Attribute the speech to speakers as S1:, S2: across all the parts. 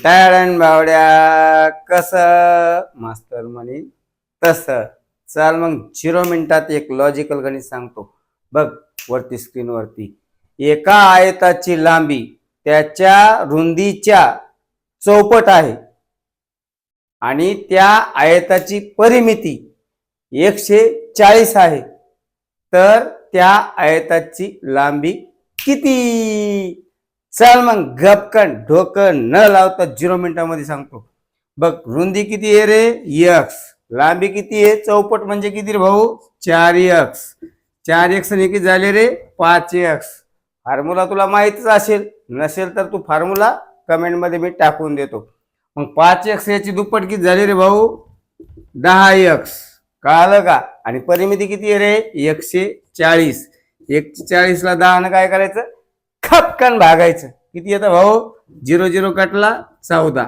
S1: टाळण बावड्या कस मास्तर म्हणे तस. चल मग 0 मिनिटात एक लॉजिकल गणित सांगतो बघ वरती स्क्रीन वरती. एका आयताची लांबी त्याच्या रुंदीच्या चौपट आहे आणि त्या आयताची परिमिती 140 आहे, तर त्या आयताची लांबी किती? चल मग गपकन डोकं न लावता 0 मिनिटामध्ये सांगतो बघ. रुंदी किती आहे रे? x. लांबी किती आहे? चौपट म्हणजे किती रे भाऊ? 4x. 4x ने किती झाले रे? 5x. फॉर्म्युला तुला माहितच असेल, नसेल तर तू फॉर्म्युला कमेंट मध्ये मी टाकून देतो. मग 5x याची दुप्पट किती झाली रे भाऊ? 10x. कळालं का? आणि परिमिती किती आहे रे? 140. 140 ला 10 ने काय करायचं? खपकन भागायचं. किती येतं भाऊ? 0 0 कटला 14.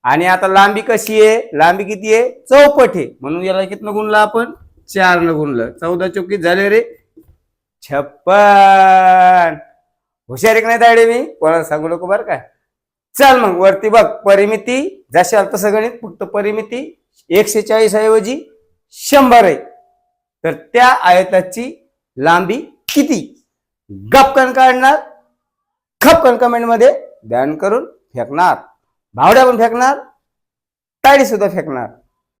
S1: आणि आता लांबी कशी आहे? लांबी किती आहे? चौपट आहे, म्हणून याला किती गुणलं आपण? 4 ने गुणलं. 14 चौकी झाले रे 56. हुशारी नाही तायडे मी कोणाला सांगू नको बरं का. चल मग वरती बघ परिमिती जशी आलं तसं गणित, फक्त परिमिती 140 ऐवजी 100 आहे, तर त्या आयताची लांबी किती? गपकन काढणार, खपकन कमेंट मध्ये ध्यान करून फेकणार, भावड्या पण फेकणार, ताडी सुद्धा फेकणार.